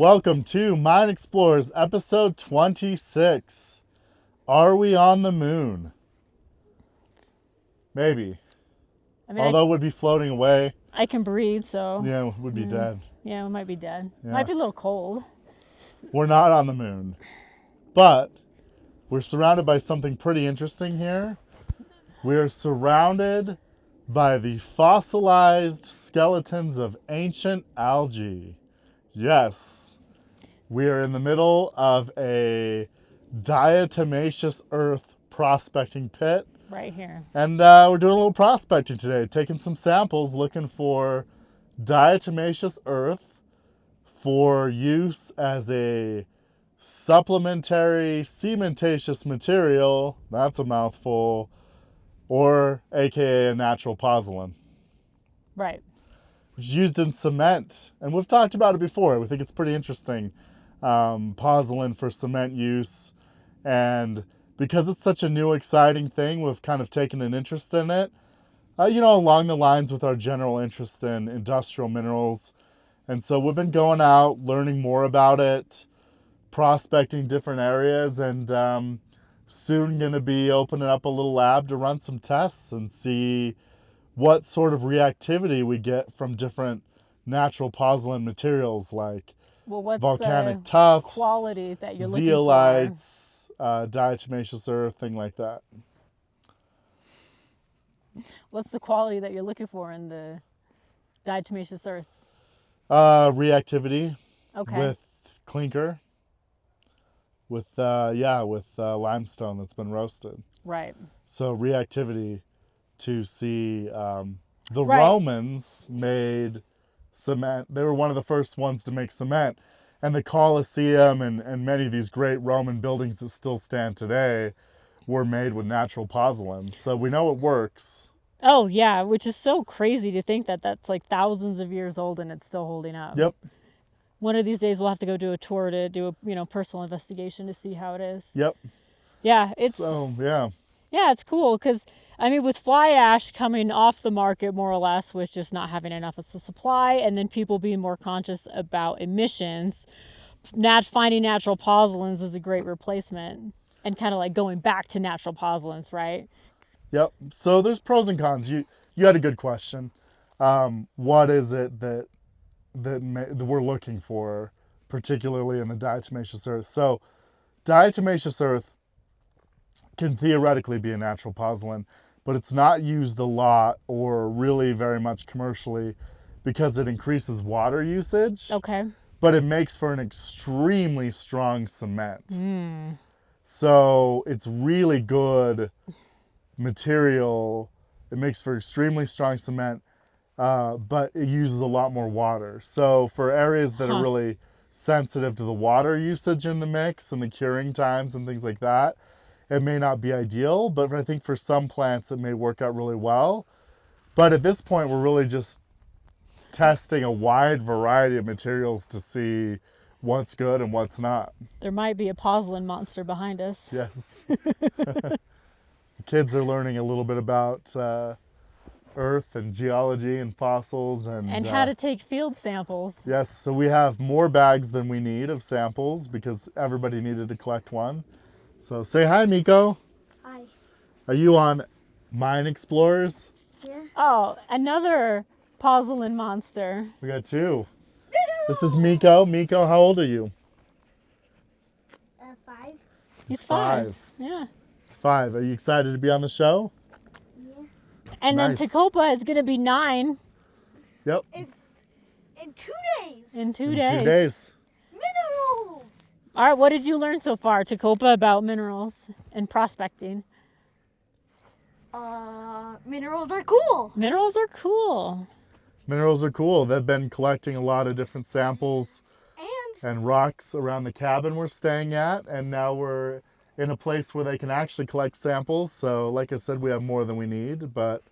Welcome to Mine Explorers, episode 26. Are we on the moon? Maybe. Although we'd be floating away. I can breathe, so. Yeah, we'd be dead. Yeah, we might be dead. Yeah. Might be a little cold. We're not on the moon. But we're surrounded by something pretty interesting here. We're surrounded by the fossilized skeletons of ancient algae. Yes, we are in the middle of a diatomaceous earth prospecting pit. Right here. And we're doing a little prospecting today, taking some samples, looking for diatomaceous earth for use as a supplementary cementitious material, that's a mouthful, or aka a natural pozzolan. Right. Which is used in cement. And we've talked about it before. We think it's pretty interesting. Pozzolan for cement use. And because it's such a new, exciting thing, we've kind of taken an interest in it. Along the lines with our general interest in industrial minerals. And so we've been going out, learning more about it, prospecting different areas, and soon going to be opening up a little lab to run some tests and see what sort of reactivity we get from different natural pozzolan materials like what's volcanic the tuffs, quality that you're zeolites, diatomaceous earth, thing like that. What's the quality that you're looking for in the diatomaceous earth? Reactivity. Okay. With clinker. With limestone that's been roasted. Right. So reactivity to see the Right. Romans made cement. They were one of the first ones to make cement. And the Colosseum and many of these great Roman buildings that still stand today were made with natural pozzolans. So we know it works. Oh, yeah, which is so crazy to think that that's like thousands of years old and it's still holding up. Yep. One of these days we'll have to go do a tour to do a personal investigation to see how it is. Yep. Yeah, it's Yeah, it's cool because with fly ash coming off the market more or less with just not having enough of the supply, and then people being more conscious about emissions, finding natural pozzolans is a great replacement and kind of like going back to natural pozzolans, right? Yep. So there's pros and cons. You had a good question. What is it that we're looking for, particularly in the diatomaceous earth? So diatomaceous earth can theoretically be a natural pozzolan, but it's not used a lot or really very much commercially because it increases water usage. Okay. But it makes for an extremely strong cement. So it's really good material. It makes for extremely strong cement, but it uses a lot more water. So for areas that are really sensitive to the water usage in the mix and the curing times and things like that, it may not be ideal, but I think for some plants it may work out really well. But at this point, we're really just testing a wide variety of materials to see what's good and what's not. There might be a pozzolan monster behind us. Yes. Kids are learning a little bit about earth and geology and fossils and how to take field samples. Yes, so we have more bags than we need of samples because everybody needed to collect one. So say hi, Miko. Hi. Are you on Mine Explorers? Yeah. Oh, another pozzolan monster. We got two. This is Miko. Miko, how old are you? 5. He's 5. Yeah. He's 5. Are you excited to be on the show? Yeah. And Nice. then Tacopa is going to be 9 Yep. In 2 days. in 2 In days. 2 days. Minerals. All right, what did you learn so far, Tacopa, about minerals and prospecting? Minerals are cool. Minerals are cool. Minerals are cool. They've been collecting a lot of different samples and rocks around the cabin we're staying at, and now we're in a place where they can actually collect samples. So like I said, we have more than we need, but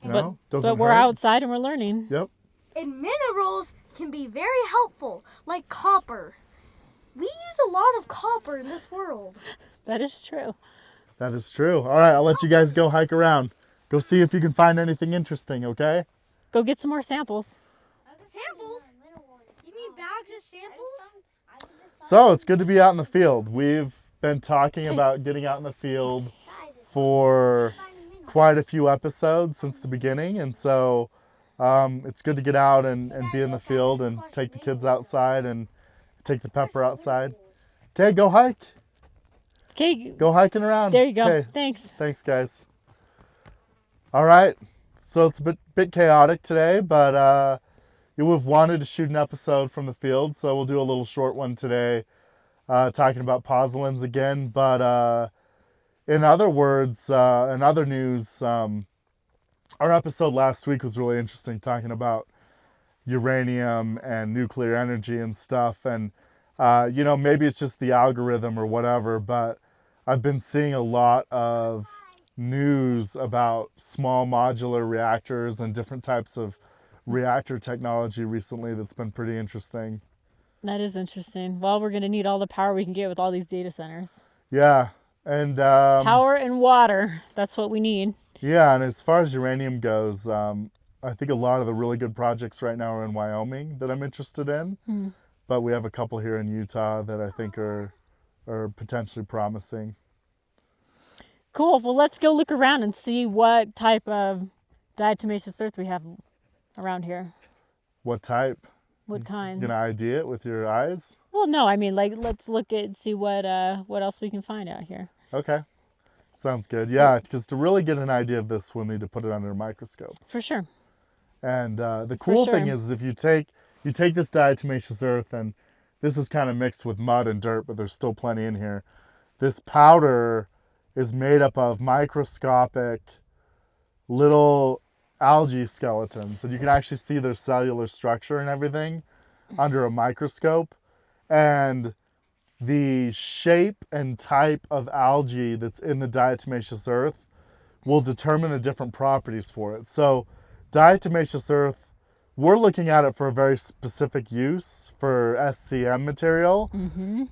doesn't But we're hurt. outside and we're learning. Yep. And minerals can be very helpful, like copper. We use a lot of copper in this world. That is true. That is true. All right, I'll let you guys go hike around. Go see if you can find anything interesting, okay? Go get some more samples. Samples? You mean bags of samples? So it's good to be out in the field. We've been talking about getting out in the field for quite a few episodes since the beginning, and so it's good to get out and be in the field and take the kids outside and take the pepper outside. Okay, go hike. Okay. Go hiking around. There you go. Okay. Thanks. Thanks, guys. All right. So it's a bit chaotic today, but we've wanted to shoot an episode from the field, so we'll do a little short one today, talking about Pozzolans again. But in other words, in other news, our episode last week was really interesting, talking about uranium and nuclear energy and stuff. And, maybe it's just the algorithm or whatever, but I've been seeing a lot of news about small modular reactors and different types of reactor technology recently that's been pretty interesting. That is interesting. Well, we're going to need all the power we can get with all these data centers. Yeah. And power and water, that's what we need. Yeah, and as far as uranium goes, I think a lot of the really good projects right now are in Wyoming that I'm interested in. But we have a couple here in Utah that I think are potentially promising. Cool. Well, let's go look around and see what type of diatomaceous earth we have around here. What type? What kind? You gonna ID it with your eyes? Well, no. I mean, let's look at see what else we can find out here. Okay. Sounds good. Yeah, because to really get an idea of this, we'll need to put it under a microscope. For sure. And the cool thing is, if you take this diatomaceous earth, and this is kind of mixed with mud and dirt, but there's still plenty in here. This powder is made up of microscopic little algae skeletons, and you can actually see their cellular structure and everything under a microscope. And the shape and type of algae that's in the diatomaceous earth will determine the different properties for it. So diatomaceous earth, we're looking at it for a very specific use for SCM material,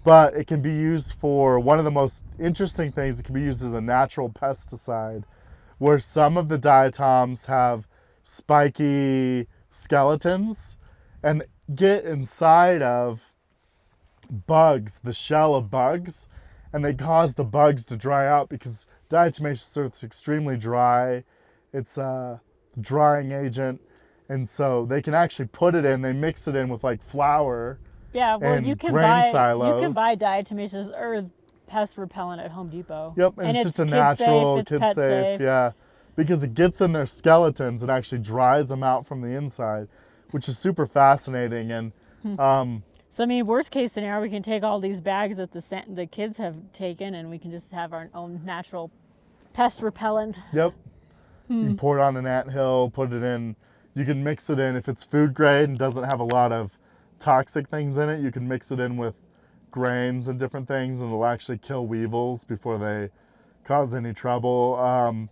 but it can be used for one of the most interesting things. It can be used as a natural pesticide, where some of the diatoms have spiky skeletons and get inside of bugs, the shell of bugs, and they cause the bugs to dry out because diatomaceous earth is extremely dry. It's a drying agent, and so they can actually put it in. They mix it in with like flour. Yeah, well, and you can grain silos. You can buy diatomaceous earth pest repellent at Home Depot. Yep, and it's just a natural, kid safe. Yeah, because it gets in their skeletons and actually dries them out from the inside, which is super fascinating. And so I mean, worst case scenario, we can take all these bags that the kids have taken, and we can just have our own natural pest repellent. Yep. You can pour it on an anthill, put it in. You can mix it in if it's food grade and doesn't have a lot of toxic things in it. You can mix it in with grains and different things, and it'll actually kill weevils before they cause any trouble.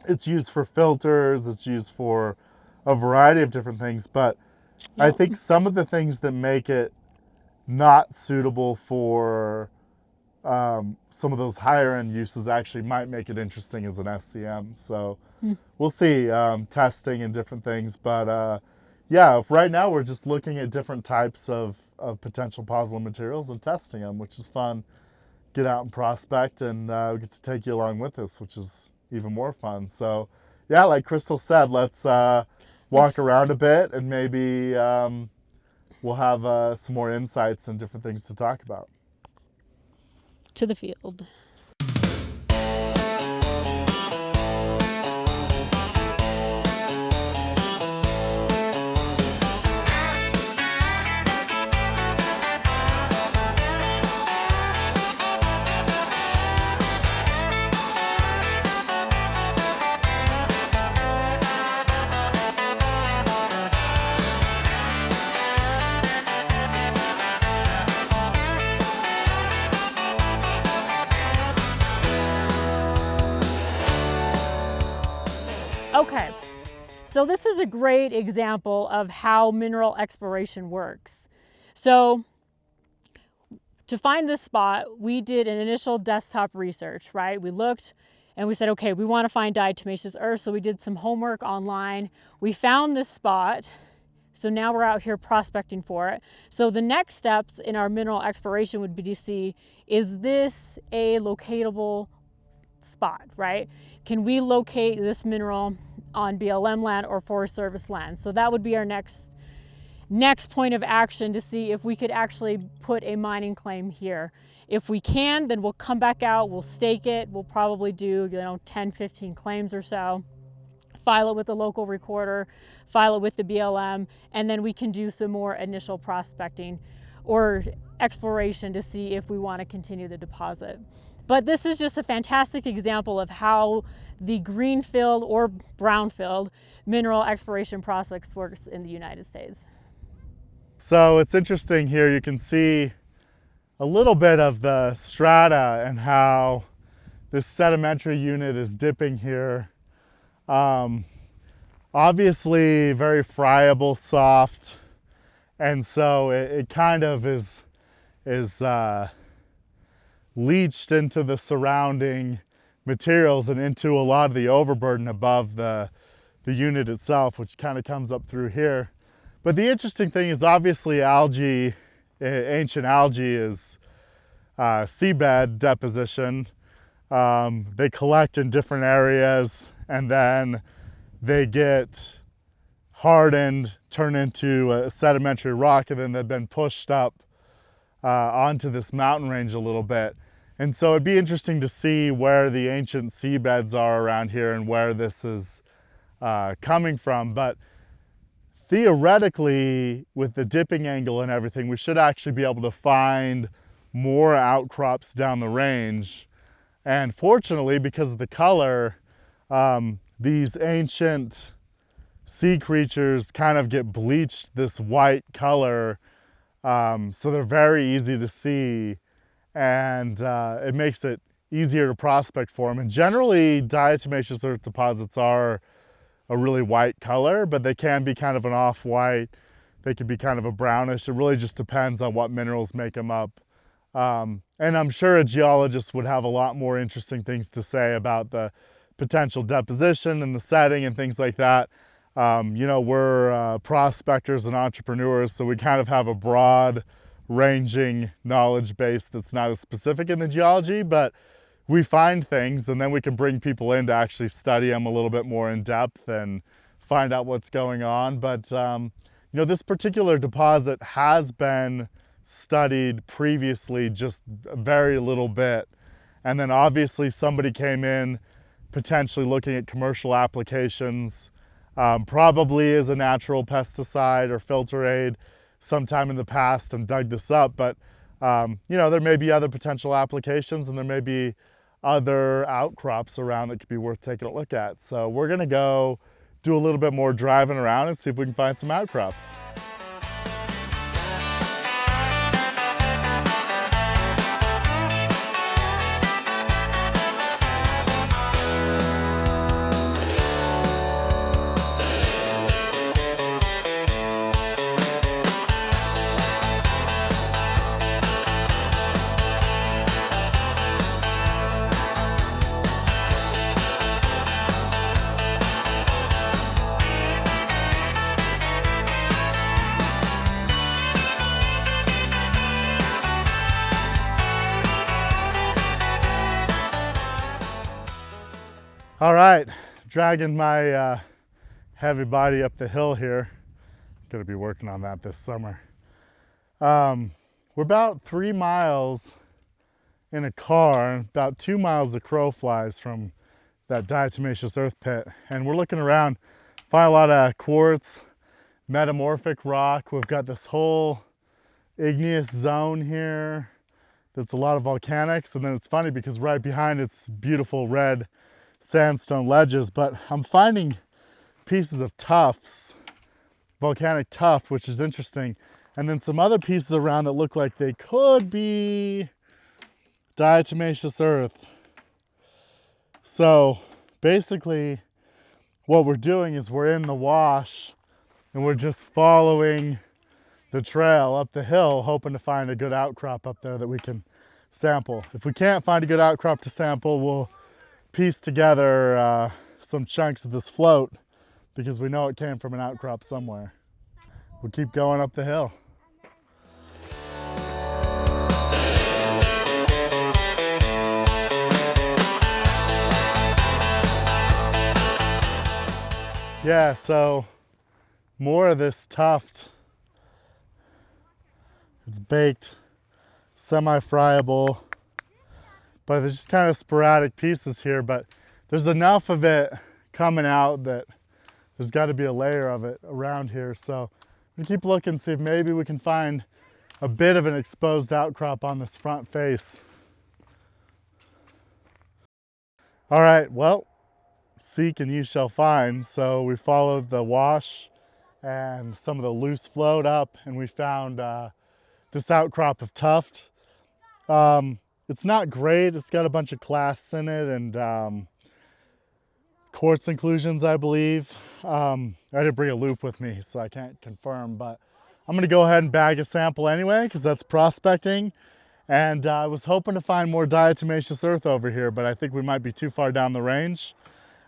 It's used for filters. It's used for a variety of different things, but I think some of the things that make it not suitable for some of those higher end uses actually might make it interesting as an SCM. So we'll see, testing and different things. But if right now we're just looking at different types of potential pozzolan materials and testing them, which is fun. Get out and prospect, and we get to take you along with us, which is even more fun. So yeah, like Crystal said, let's walk around a bit, and maybe we'll have some more insights and different things to talk about. To the field. Okay, so this is a great example of how mineral exploration works. So to find this spot, we did an initial desktop research, right? We looked and we said, okay, we want to find diatomaceous earth. So we did some homework online. We found this spot So now we're out here prospecting for it. So the next steps in our mineral exploration would be to see, is this a locatable spot, right? Can we locate this mineral on BLM land or Forest Service land? So that would be our next point of action, to see if we could actually put a mining claim here. If we can, then we'll come back out, we'll stake it. We'll probably do, 10, 15 claims or so, file it with the local recorder, file it with the BLM, and then we can do some more initial prospecting or exploration to see if we want to continue the deposit. But this is just a fantastic example of how the greenfield or brownfield mineral exploration process works in the United States. So it's interesting here, you can see a little bit of the strata and how this sedimentary unit is dipping here. Obviously very friable, soft, and so it kind of is leached into the surrounding materials and into a lot of the overburden above the unit itself, which kind of comes up through here. But the interesting thing is, obviously algae, ancient algae is seabed deposition. They collect in different areas and then they get hardened, turn into a sedimentary rock, and then they've been pushed up onto this mountain range a little bit. And so it'd be interesting to see where the ancient seabeds are around here and where this is coming from. But theoretically, with the dipping angle and everything, we should actually be able to find more outcrops down the range. And fortunately, because of the color, these ancient sea creatures kind of get bleached this white color, so they're very easy to see, and it makes it easier to prospect for them. And generally, diatomaceous earth deposits are a really white color, but they can be kind of an off-white. They could be kind of a brownish. It really just depends on what minerals make them up. And I'm sure a geologist would have a lot more interesting things to say about the potential deposition and the setting and things like that. We're prospectors and entrepreneurs, so we kind of have a broad ranging knowledge base that's not as specific in the geology, but we find things and then we can bring people in to actually study them a little bit more in depth and find out what's going on. But this particular deposit has been studied previously, just a very little bit. And then obviously somebody came in potentially looking at commercial applications, probably as a natural pesticide or filter aid sometime in the past, and dug this up. But there may be other potential applications, and there may be other outcrops around that could be worth taking a look at. So we're gonna go do a little bit more driving around and see if we can find some outcrops. All right, dragging my heavy body up the hill here. Gonna be working on that this summer. We're about 3 miles in a car, about 2 miles the crow flies from that diatomaceous earth pit. And we're looking around, find a lot of quartz, metamorphic rock. We've got this whole igneous zone here that's a lot of volcanics. And then it's funny because right behind it's beautiful red sandstone ledges, but I'm finding pieces of tuffs, volcanic tuff, which is interesting. And then some other pieces around that look like they could be diatomaceous earth. So basically what we're doing is we're in the wash and we're just following the trail up the hill, hoping to find a good outcrop up there that we can sample. If we can't find a good outcrop to sample, we'll piece together some chunks of this float because we know it came from an outcrop somewhere. we'll keep going up the hill. Yeah, so more of this tuft. It's baked, semi-friable, but there's just kind of sporadic pieces here, but there's enough of it coming out that there's got to be a layer of it around here. So we keep looking, see if maybe we can find a bit of an exposed outcrop on this front face. All right, well, seek and ye shall find. So we followed the wash and some of the loose float up, and we found this outcrop of tuft. It's not great. It's got a bunch of clasts in it and quartz inclusions, I believe. I didn't bring a loop with me, so I can't confirm, but I'm gonna go ahead and bag a sample anyway, because that's prospecting. And I was hoping to find more diatomaceous earth over here, but I think we might be too far down the range.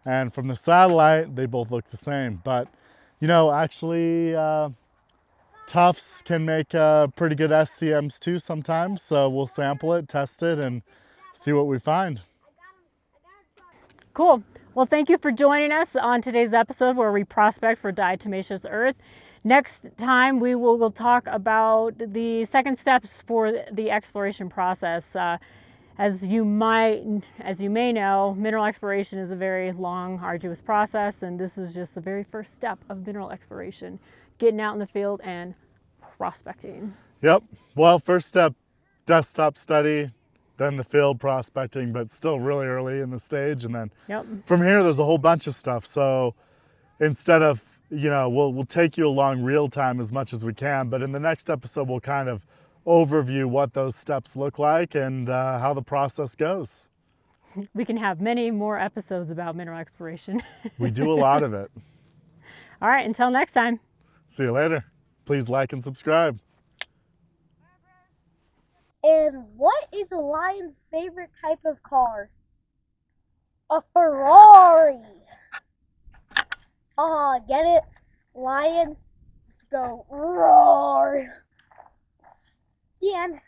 And from the satellite, they both look the same. But, you know, actually, tufts can make pretty good SCMs too sometimes. So we'll sample it, test it, and see what we find. Cool. Well, thank you for joining us on today's episode where we prospect for diatomaceous earth. Next time we will talk about the second steps for the exploration process. As you may know, mineral exploration is a very long, arduous process, and this is just the very first step of mineral exploration, getting out in the field and prospecting. Yep. Well, first step, desktop study, then the field prospecting, but still really early in the stage. And then from here, there's a whole bunch of stuff. So instead of, you know, we'll take you along real time as much as we can, but in the next episode, we'll kind of overview what those steps look like and how the process goes. We can have many more episodes about mineral exploration. We do a lot of it. All right, until next time. See you later. Please like and subscribe. And what is a lion's favorite type of car? A Ferrari. Get it? Lion, let's go roar. The end.